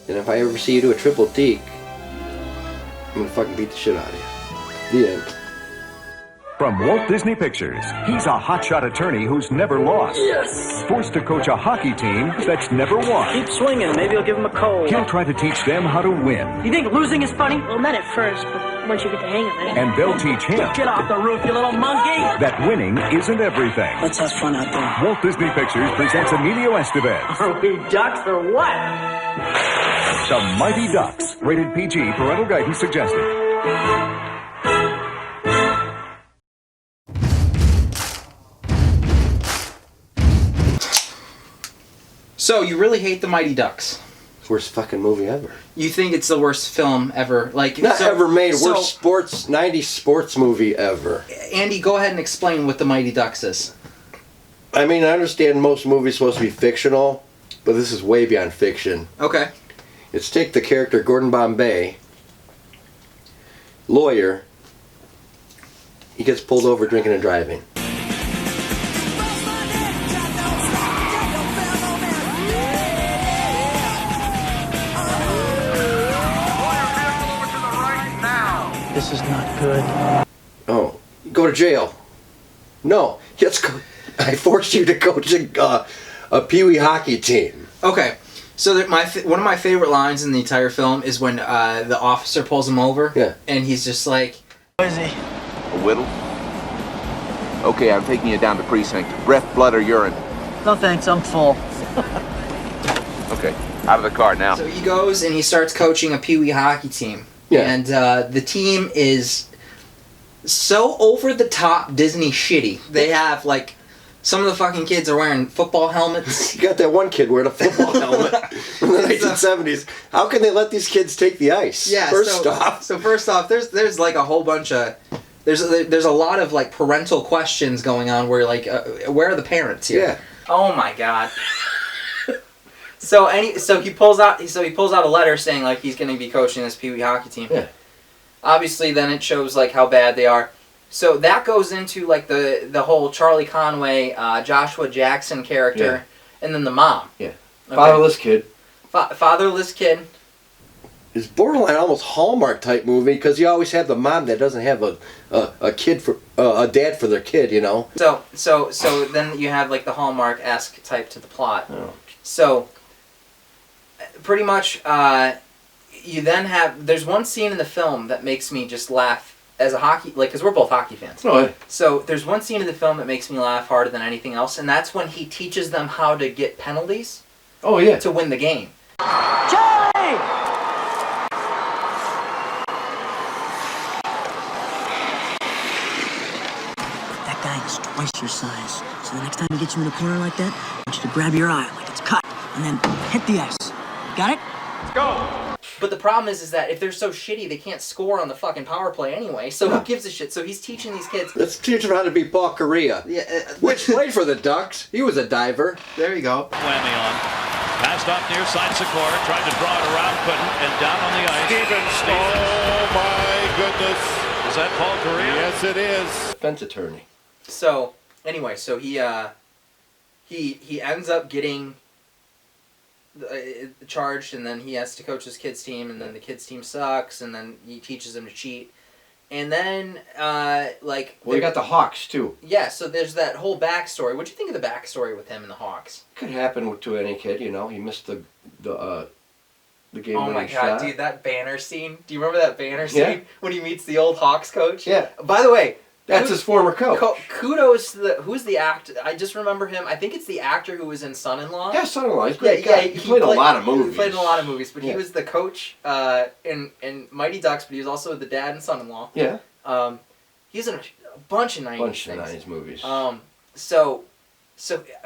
And if I ever see you do a triple deke, I'm gonna fucking beat the shit out of you. The end. From Walt Disney Pictures, he's a hotshot attorney who's never lost. Yes! Forced to coach a hockey team that's never won. Keep swinging, maybe I'll give him a cold. He'll try to teach them how to win. You think losing is funny? Well, not at first, but once you get the hang of it. And they'll teach him Get off the roof, you little monkey! that winning isn't everything. Let's have fun out there. Walt Disney Pictures presents Emilio Estevez, Are we ducks or what? The Mighty Ducks. Rated PG, parental guidance suggested. So, you really hate the Mighty Ducks? Worst fucking movie ever. You think it's the worst film ever? Like Not ever made. Worst 90s sports movie ever. Andy, go ahead and explain what the Mighty Ducks is. I mean, I understand most movies supposed to be fictional, but this is way beyond fiction. Okay. It's take the character Gordon Bombay, lawyer. He gets pulled over drinking and driving. This is not good. Oh, go to jail. No, I forced you to coach a Pee-wee hockey team. Okay. So one of my favorite lines in the entire film is when the officer pulls him over. Yeah. And he's just like... What is he? A whittle? Okay, I'm taking you down to precinct. Breath, blood, or urine? No thanks, I'm full. Okay, out of the car now. So he goes and he starts coaching a Pee-wee hockey team. Yeah. And the team is so over-the-top Disney shitty. They have, like... Some of the fucking kids are wearing football helmets. You got that one kid wearing a football helmet from the 1970s. How can they let these kids take the ice? Yeah. First off, there's like a whole bunch of there's a lot of like parental questions going on where like where are the parents here? Yeah. Oh my god. So he pulls out a letter saying like he's going to be coaching this Pee-wee hockey team. Yeah. Obviously, then it shows like how bad they are. So that goes into like the whole Charlie Conway, Joshua Jackson character, and then the mom. Yeah. Okay. Fatherless kid. Fatherless kid. It's borderline almost Hallmark type movie because you always have the mom that doesn't have a kid for a dad for their kid, you know. So then you have like the Hallmark-esque type to the plot. Oh. So pretty much you then have there's one scene in the film that makes me just laugh. As a hockey, like, because we're both hockey fans. Oh, yeah. So there's one scene in the film that makes me laugh harder than anything else, and that's when he teaches them how to get penalties. Oh yeah. To win the game. Charlie! That guy is twice your size. So the next time he gets you in a corner like that, I want you to grab your eye like it's cut, and then hit the ice. Got it? Let's go! But the problem is that if they're so shitty, they can't score on the fucking power play anyway. So who gives a shit? So he's teaching these kids. Let's teach them how to be Paul Correa. Yeah, Which played for the Ducks. He was a diver. There you go. Whammy on. Passed off near side Sikora. Tried to draw it around, couldn't. And down on the ice. Stevens. Oh my goodness. Is that Paul Correa? Yes, it is. Defense attorney. So anyway, so he ends up getting charged, and then he has to coach his kids team, and then the kids team sucks, and then he teaches them to cheat, and then We got the Hawks too. Yeah, so there's that whole backstory. What'd you think of the backstory with him and the Hawks? Could happen to any kid, you know. He missed the game. Oh my god, shot. dude, that banner scene. Do you remember that banner scene Yeah. when he meets the old Hawks coach? Yeah. By the way, That's his former coach. Kudos to who's the actor? I just remember him. I think it's the actor who was in Son-in-Law. Yeah, son-in-law. He's a great guy. He played a lot of movies. He played in a lot of movies, but Yeah. he was the coach in Mighty Ducks, but he was also the dad in Son-in-Law. Yeah. He's in a bunch of 90s Bunch of things. 90s movies. So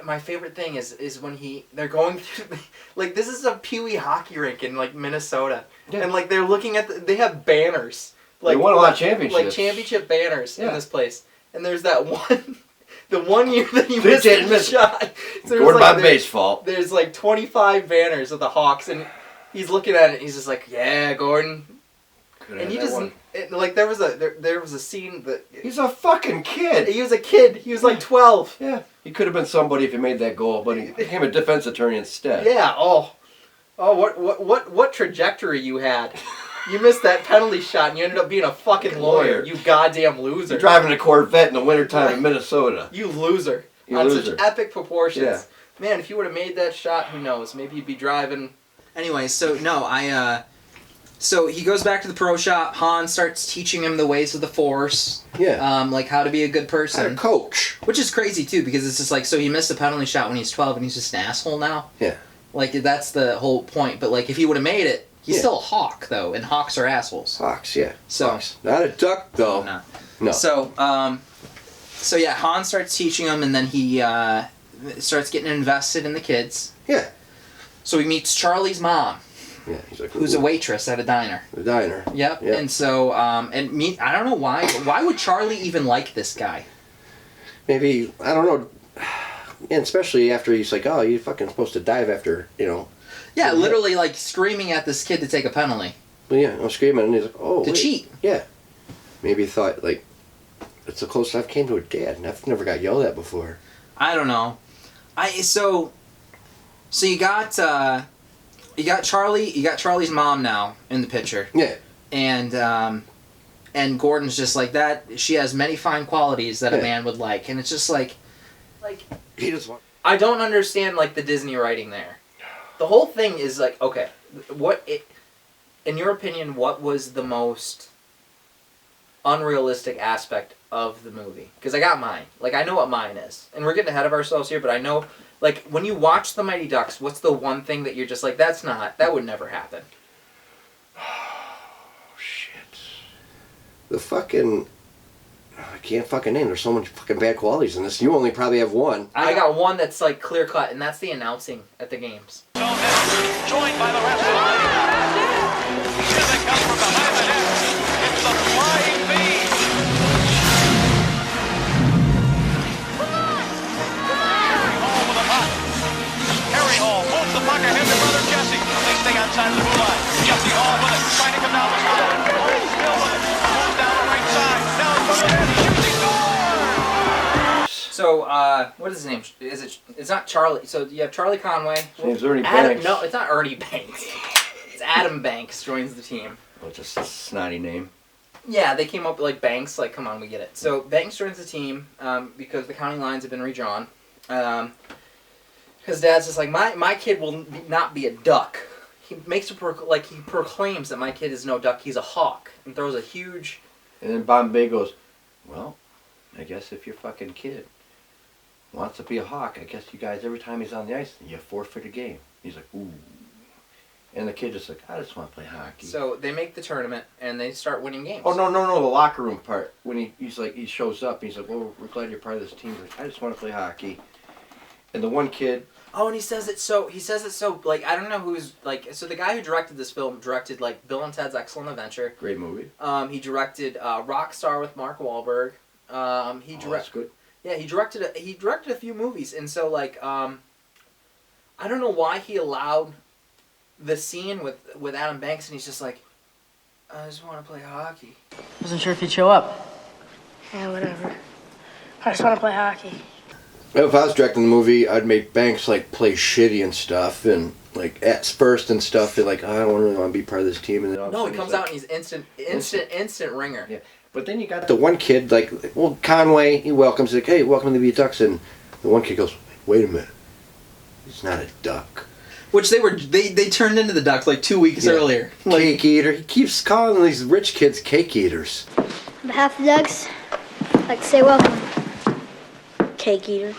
my favorite thing is when they're going through like this is a Pee-wee hockey rink in like Minnesota, Yeah. and like they're looking at they have banners. Like, they won a lot of championships. Like championship banners in Yeah. this place. And there's that one, the one year that he They missed didn't the miss it. shot. So there's Gordon like, Bombay's fault. There's like 25 banners of the Hawks, and he's looking at it, and he's just like, yeah, Gordon. And he just, like, there was a scene that... He's a fucking kid. He was a kid. He was like 12. Yeah. He could have been somebody if he made that goal, but he became a defense attorney instead. Yeah, oh. Oh, what trajectory you had. You missed that penalty shot and you ended up being a fucking lawyer. You goddamn loser. You're driving a Corvette in the wintertime in Minnesota. You loser. You on loser. such epic proportions. Yeah. Man, if you would have made that shot, who knows? Maybe you'd be driving. Anyway, so no, so he goes back to the pro shop. Han starts teaching him the ways of the Force. Yeah. Like how to be a good person. How to coach. Which is crazy too, because it's just like, so he missed a penalty shot when he's 12 and he's just an asshole now. Yeah. Like, that's the whole point. But like, if he would have made it, he's Yeah. still a hawk though, and hawks are assholes. Hawks, yeah. So Hawks. Not a duck though. No. So yeah, Han starts teaching him, and then he starts getting invested in the kids. Yeah. So he meets Charlie's mom, Yeah. He's like, who's a waitress at a diner. The diner. Yep. Yeah. And so I don't know why. But why would Charlie even like this guy? Maybe, I don't know. And especially after he's like, oh, you're fucking supposed to dive after, Yeah, literally like screaming at this kid to take a penalty. Well, yeah, I'm screaming, and he's like, oh, To wait. cheat. Yeah. Maybe he thought, like, it's the closest I've came to a dad, and I've never got yelled at before. I don't know. So you got Charlie. You got Charlie's mom now in the picture. Yeah. And Gordon's just like that. She has many fine qualities that a Yeah. man would like, and it's just like He just wants... I don't understand like the Disney writing there. The whole thing is like, okay, in your opinion, what was the most unrealistic aspect of the movie? Because I got mine. Like, I know what mine is. And we're getting ahead of ourselves here, but I know, like, when you watch The Mighty Ducks, what's the one thing that you're just like, that would never happen? Oh, shit. The fucking... I can't fucking name. There's so many fucking bad qualities in this. You only probably have one. I got one that's, like, clear-cut, and that's the announcing at the games. So now, joined by the rest of the Mighty Ducks. Here they come from behind the net. It's the Flying V. Harry Hall with a puck. Harry Hall moves the puck ahead to brother Jesse. They stay outside the blue line. Jesse Hall with it, trying to come down the side. Hall still with it. Moves down the right side. Now in front of the net. Shoots, he scores! So, what is his name? It's not Charlie. So you have Charlie Conway. His name's Ernie Adam, Banks. no, it's not Ernie Banks. It's Adam Banks joins the team. Oh, just a snotty name. Yeah, they came up with like Banks. Like, come on, we get it. So Banks joins the team because the county lines have been redrawn. His dad's just like, my kid will not be a duck. He makes he proclaims that my kid is no duck. He's a hawk, and throws a huge. And then Bombay goes, well, I guess if your fucking kid wants to be a hawk, I guess you guys, every time he's on the ice, you forfeit a game. He's like, ooh. And the kid just like, I just want to play hockey. So they make the tournament, and they start winning games. Oh, no, the locker room part. When he's like, he shows up, he's like, well, we're glad you're part of this team. He's like, I just want to play hockey. And the one kid... Oh, and he says it so, like, I don't know who's, like, so the guy who directed this film directed, like, Bill and Ted's Excellent Adventure. Great movie. He directed Rockstar with Mark Wahlberg. That's good. Yeah, he directed a few movies, and so, like, I don't know why he allowed the scene with Adam Banks, and he's just like, I just want to play hockey. Wasn't sure if you'd show up. Yeah, whatever. I just want to play hockey. If I was directing the movie, I'd make Banks like play shitty and stuff, and like at first and stuff. And like, I don't really want to be part of this team. And then all of a No, he sudden comes he's out and he's instant ringer. Yeah, but then you got the one kid like, well, Conway. He welcomes like, hey, welcome to the Ducks, and the one kid goes, wait a minute, he's not a duck. Which they turned into the Ducks like 2 weeks earlier. Like, Cake eater. He keeps calling these rich kids cake eaters. On behalf of the Ducks, I'd like to say welcome. Cake eater.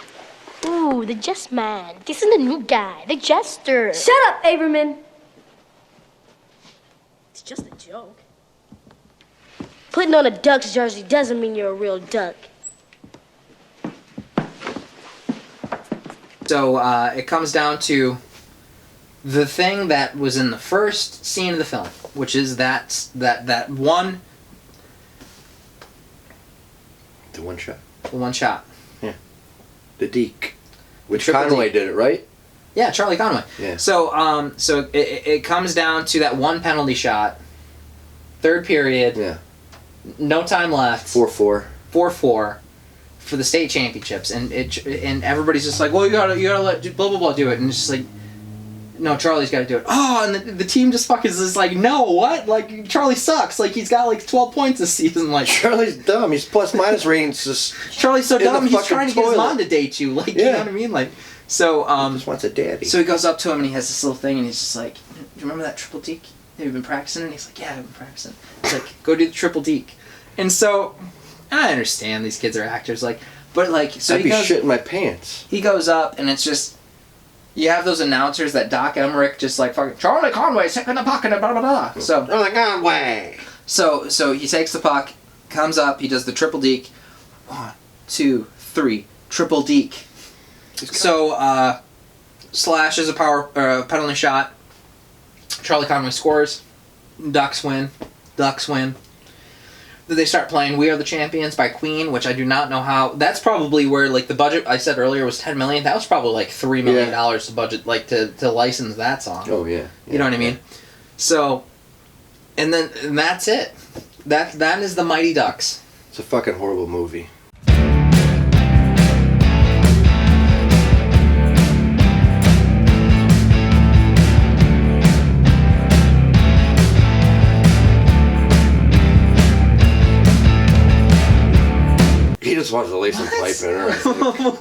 Ooh, the Jest Man. This is the new guy, the Jester. Shut up, Averman. It's just a joke. Putting on a Ducks jersey doesn't mean you're a real duck. So it comes down to the thing that was in the first scene of the film, which is that one. The one shot. The one shot. Yeah. The deke. Which Triple Conway D. did it, right? Yeah, Charlie Conway. Yeah. So it comes down to that one penalty shot. Third period. Yeah. No time left. 4-4. 4-4 for the state championships, and everybody's just like, well, you gotta let blah blah blah do it, and it's just like, no, Charlie's got to do it. Oh, and the team just fucking is like, no, what? Like, Charlie sucks. Like, he's got like 12 points this season. Like, Charlie's dumb. He's plus minus ratings. Just Charlie's so in the dumb. He's fucking trying to get his toilet. mom to date you. Like, you know what I mean? Like, so just wants a daddy. so he goes up to him and he has this little thing and he's just like, do you remember that triple deke? Have you been practicing? And he's like, yeah, I've been practicing. He's like, go do the triple deke. And so I understand these kids are actors, like, but like, so I'd be shitting my pants. he goes up and it's just, you have those announcers that Doc Emmerich just like fucking Charlie Conway sick in the pocket and blah blah blah. So Charlie Conway. so he takes the puck, comes up, he does the triple deke. 1, 2, 3, triple deke. So Slash is a power penalty shot. Charlie Conway scores. Ducks win. Then they start playing "We Are the Champions" by Queen, which I do not know how. That's probably where like the budget I said earlier was $10 million. That was probably like $3 million to budget, like to license that song. Oh yeah. You know what I mean? So, and that's it. That is the Mighty Ducks. It's a fucking horrible movie. He just wants to lay some pipe in her. I think.